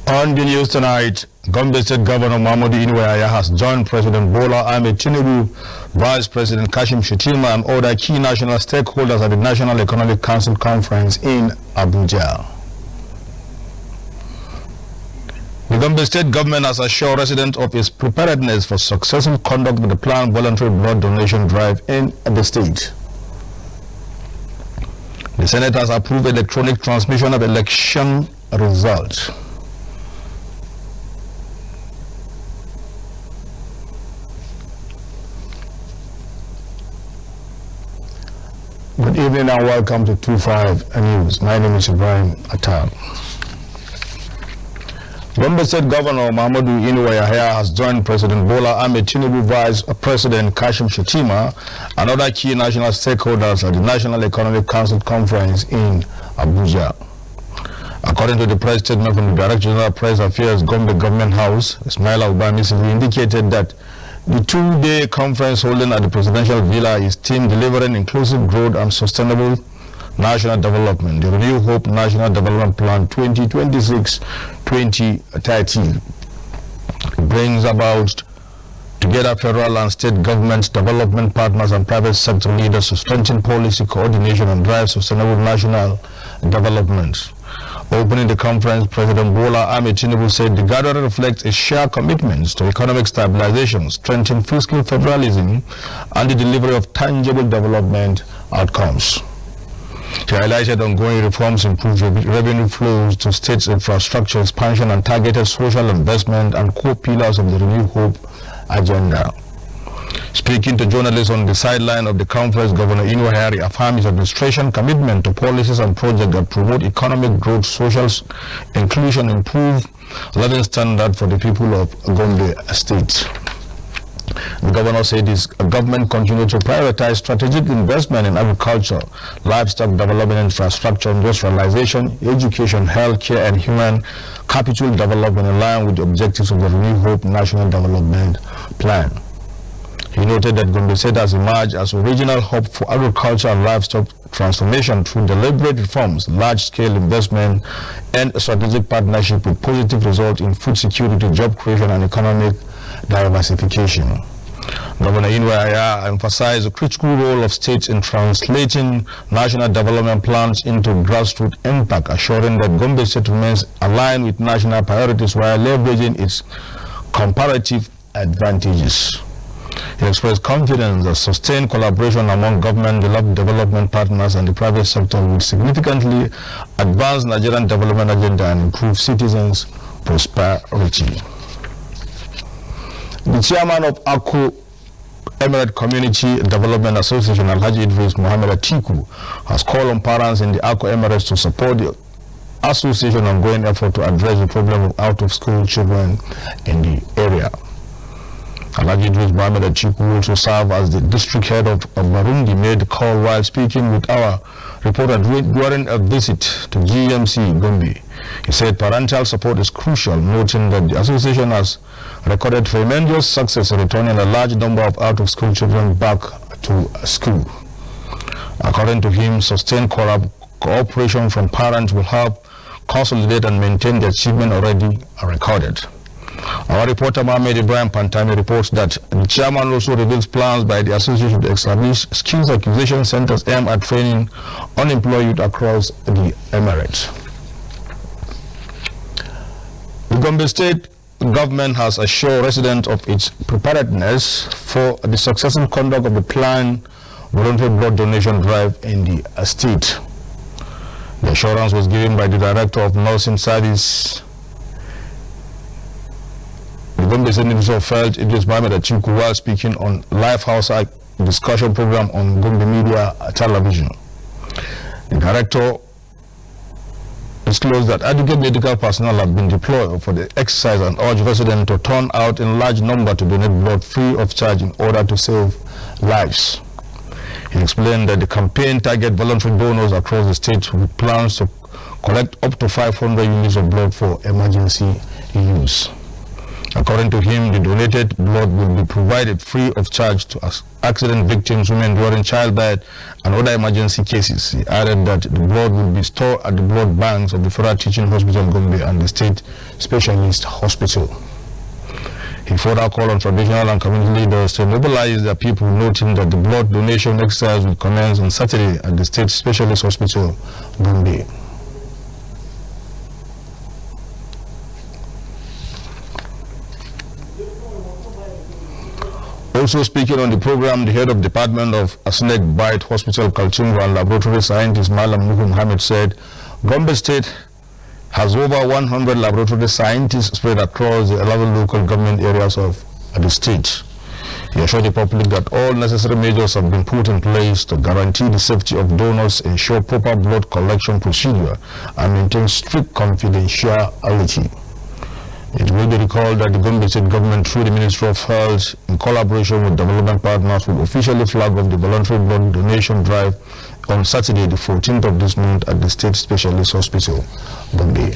On the news tonight, Gombe State Governor Mahmoud Inuwaya has joined President Bola Ahmed Tinubu, Vice President Kashim Shettima, and other key national stakeholders at the National Economic Council Conference in Abuja. The Gombe State government has assured residents of its preparedness for successful conduct of the planned voluntary blood donation drive in the state. The Senate has approved electronic transmission of election results. Good evening and welcome to 25 News. My name is Ibrahim Atal. Gombe State Governor Mahmoud Inuwaya has joined President Bola Ahmed Tinubu, Vice President Kashim Shettima, and other key national stakeholders at the National Economic Council Conference in Abuja. According to the press statement from the Director General Press Affairs Gombe Government House, Ismaila Ubamisili indicated that the two-day conference holding at the Presidential Villa is themed Delivering Inclusive Growth and Sustainable National Development, the Renew Hope National Development Plan 2026-2030. It brings about together federal and state governments, development partners, and private sector leaders to strengthen policy coordination and drive sustainable national development. Opening the conference, President Bola Ahmed Tinubu said the gathering reflects a shared commitment to economic stabilization, strengthening fiscal federalism, and the delivery of tangible development outcomes. He highlighted ongoing reforms, improved revenue flows to states' infrastructure expansion, and targeted social investment and core pillars of the Renew Hope agenda. Speaking to journalists on the sideline of the conference, Governor Inuwaya affirmed his administration commitment to policies and projects that promote economic growth, social inclusion, improve living standard for the people of Gombe State. The governor said his government continues to prioritize strategic investment in agriculture, livestock development, infrastructure, industrialization, education, healthcare, and human capital development in line with the objectives of the Renew Hope National Development Plan. He noted that Gombe State has emerged as a regional hub for agriculture and livestock transformation through deliberate reforms, large-scale investment, and a strategic partnership with positive results in food security, job creation, and economic diversification. Governor Inuwaya emphasized the critical role of states in translating national development plans into grassroots impact, assuring that Gombe State remains aligned with national priorities while leveraging its comparative advantages. He expressed confidence that sustained collaboration among government, development partners, and the private sector will significantly advance Nigerian development agenda and improve citizens' prosperity. The chairman of ACO Emirate Community Development Association, Alhaji Idris Muhammad Atiku, has called on parents in the ACO Emirates to support the association's ongoing effort to address the problem of out-of-school children in the area. Alhaji Idris Muhammad Atiku, who also serve as the district head of Marundi, made the call while speaking with our reporter during a visit to GMC Gombe. He said parental support is crucial, noting that the association has recorded tremendous success in returning a large number of out-of-school children back to school. According to him, sustained cooperation from parents will help consolidate and maintain the achievement already recorded. Our reporter Mohamed Ibrahim Pantami reports that the chairman also reveals plans by the association to establish skills acquisition centers aimed at training unemployed youth across the Emirates. The Gombe State government has assured residents of its preparedness for the successful conduct of the planned voluntary blood donation drive in the state. The assurance was given by the Director of Nursing Service. The Gombe State Minister felt Idris Mohamed Atiku while speaking on Lifehouse discussion program on Gombe Media Television. The director disclosed that adequate medical personnel have been deployed for the exercise and urged residents to turn out in large number to donate blood free of charge in order to save lives. He explained that the campaign target voluntary donors across the state with plans to collect up to 500 units of blood for emergency use. According to him, the donated blood will be provided free of charge to accident victims, women during childbirth, and other emergency cases. He added that the blood will be stored at the blood banks of the Federal Teaching Hospital Gombe and the State Specialist Hospital. He further called on traditional and community leaders to mobilize their people, noting that the blood donation exercise will commence on Saturday at the State Specialist Hospital, Gombe. Also speaking on the program, the head of Department of Snake Bite Hospital, Kaltungo, and laboratory scientist Malam Nuhu Mohammed said Gombe State has over 100 laboratory scientists spread across the 11 local government areas of the state. He assured the public that all necessary measures have been put in place to guarantee the safety of donors, ensure proper blood collection procedure, and maintain strict confidentiality. It will be recalled that the Gombe State government, through the Ministry of Health, in collaboration with development partners, will officially flag off the voluntary blood donation drive on Saturday, the 14th of this month at the State Specialist Hospital, Gombe.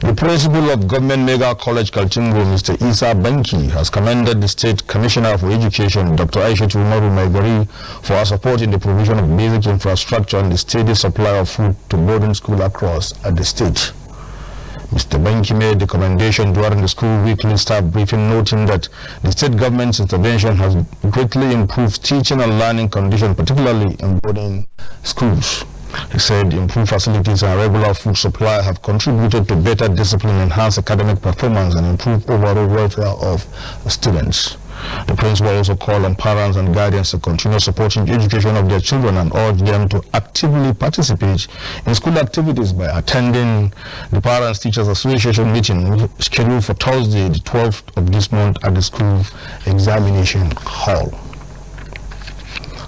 The principal of Government Mega College Kaltungo, Mr. Isa Banki, has commended the State Commissioner for Education, Dr. Aisha Umaru Maigari, for her support in the provision of basic infrastructure and the steady supply of food to boarding schools across the state. Mr. Banki made the commendation during the school weekly staff briefing, noting that the state government's intervention has greatly improved teaching and learning conditions, particularly in boarding schools. He said improved facilities and regular food supply have contributed to better discipline, enhanced academic performance, and improved overall welfare of students. The principal also called on parents and guardians to continue supporting the education of their children and urged them to actively participate in school activities by attending the Parents Teachers Association meeting scheduled for Thursday, the 12th of this month at the school examination hall.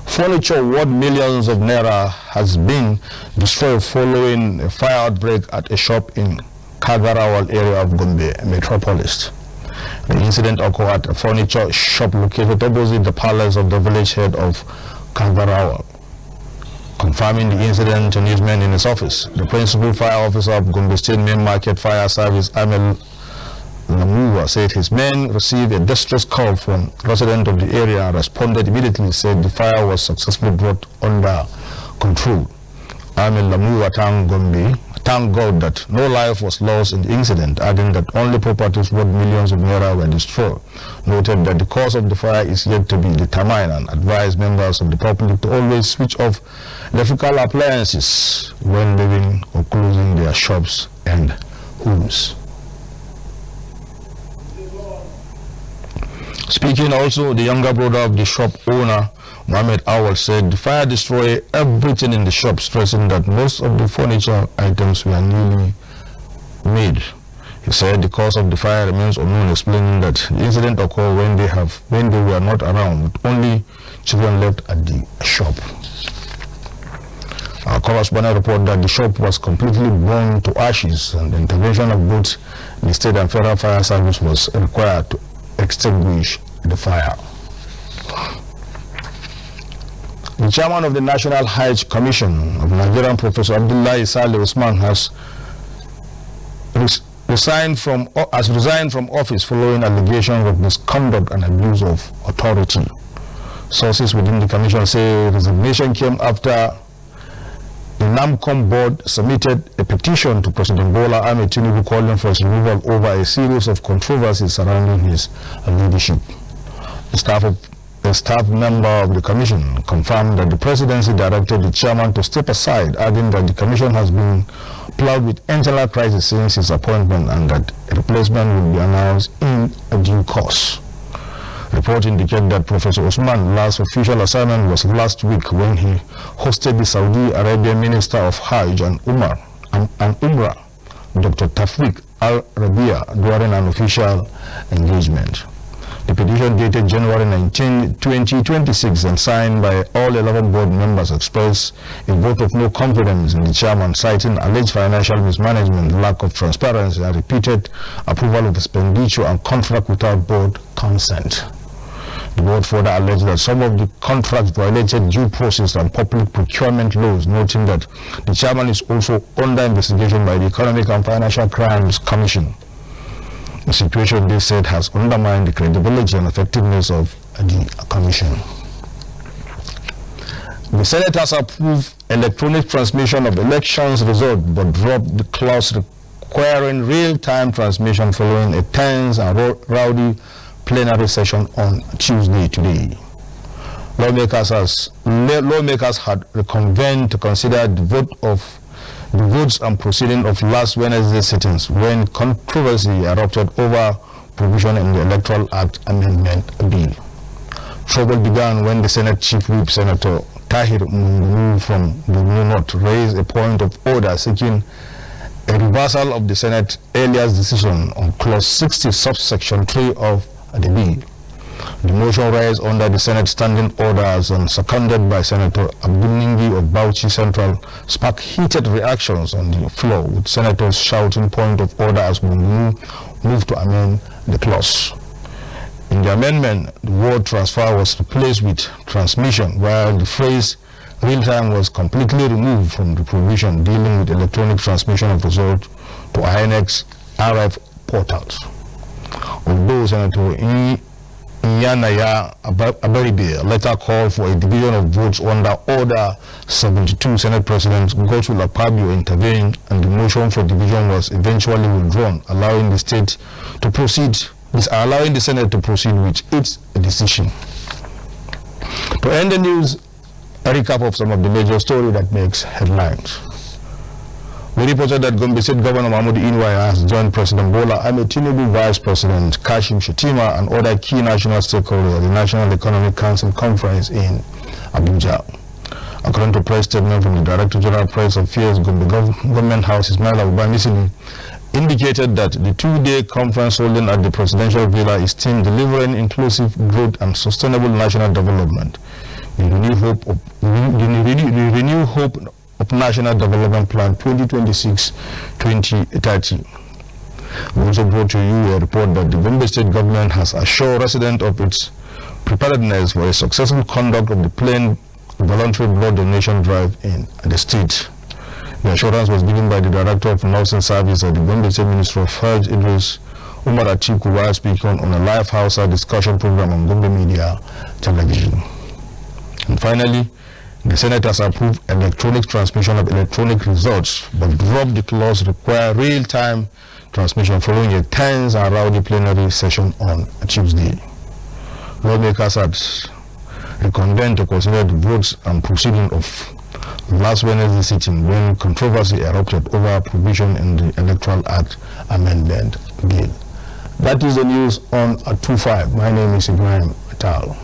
Furniture worth millions of naira has been destroyed following a fire outbreak at a shop in Kagarawal area of Gombe metropolis. The incident occurred at a furniture shop located opposite the palace of the village head of Kagarawal. Confirming the incident to newsmen in his office, the principal fire officer of Gombe State Main Market Fire Service, Amel Lamuwa, said his men received a distress call from residents of the area and responded immediately, said the fire was successfully brought under control. Amel Lamuwa thanked God that no life was lost in the incident, adding that only properties worth millions of naira were destroyed. Noted that the cause of the fire is yet to be determined and advised members of the public to always switch off electrical appliances when leaving or closing their shops and homes. Speaking also, the younger brother of the shop owner, Mohammed Awal, said the fire destroyed everything in the shop, stressing that most of the furniture items were newly made. He said the cause of the fire remains unknown, explaining that the incident occurred when they were not around, with only children left at the shop. Our correspondent reported that the shop was completely burned to ashes, and the intervention of both the state and federal fire service was required to extinguish the fire. The chairman of the National Hajj Commission of Nigerian, Professor Abdullah Saleh Usman, has resigned from office following allegations of misconduct and abuse of authority. Sources within the commission say resignation came after the NAMCOM board submitted a petition to President Bola Ahmed Tinubu calling for his removal over a series of controversies surrounding his leadership. A staff member of the commission confirmed that the presidency directed the chairman to step aside, adding that the commission has been plagued with internal crisis since his appointment and that a replacement will be announced in due course. Reports indicate that Professor Usman's last official assignment was last week when he hosted the Saudi Arabian Minister of Hajj and Umrah, Dr. Tafriq Al-Rabia, during an official engagement. The petition dated January 19, 2026 and signed by all 11 board members expressed a vote of no confidence in the chairman, citing alleged financial mismanagement, lack of transparency, and repeated approval of expenditure and contract without board consent. The board further alleged that some of the contracts violated due process and public procurement laws, noting that the chairman is also under investigation by the Economic and Financial Crimes Commission. A situation they said has undermined the credibility and effectiveness of the commission. The Senate has approved electronic transmission of elections results but dropped the clause requiring real-time transmission following a tense and rowdy plenary session on Tuesday today. Lawmakers had reconvened to consider the votes and proceeding of last Wednesday's sittings when controversy erupted over provision in the Electoral Act Amendment Bill. Trouble began when the Senate Chief Whip, Senator Tahir Mungu from the North, raised a point of order seeking a reversal of the Senate earlier decision on Clause 60, subsection 3 of the bill. The motion raised under the Senate standing orders and seconded by Senator Abdulningi of Bauchi Central sparked heated reactions on the floor, with senators shouting point of order as Mungu moved to amend the clause. In the amendment, the word transfer was replaced with transmission, while the phrase real-time was completely removed from the provision dealing with electronic transmission of results to INEC's RF portals. Although Senator Nyanaya Abaribe later called for a division of votes under Order 72, Senate President Gotul Akpabio intervened and the motion for division was eventually withdrawn, allowing the Senate to proceed with its decision. To end the news, a recap of some of the major stories that makes headlines. We reported that Gombe State Governor Mahmoud Inwaya has joined President Bola Ahmed Tinubu, Vice President Kashim Shettima, and other key national stakeholders at the National Economic Council Conference in Abuja. According to a press statement from the Director General Press Affairs, Gombe Government House, Ismail Abubamisili, indicated that the two-day conference holding at the Presidential Villa is themed delivering inclusive growth and sustainable national development. The renewed hope of National Development Plan 2026-2030. We also brought to you a report that the Gombe State government has assured residents of its preparedness for a successful conduct of the planned voluntary blood donation drive in the state. The assurance was given by the Director of Nursing Service at the Gombe State Ministry of Health, Idris Umar Atiku, while speaking on a live house discussion program on Gombe Media Television. And finally, the Senate has approved electronic transmission of electronic results, but dropped the clause require real-time transmission following a tense and rowdy plenary session on Tuesday. Lawmakers had reconvened to consider the votes and proceeding of last Wednesday's sitting when controversy erupted over provision in the Electoral Act Amendment Bill. That is the news on at 2:05. My name is Ibrahim Atal.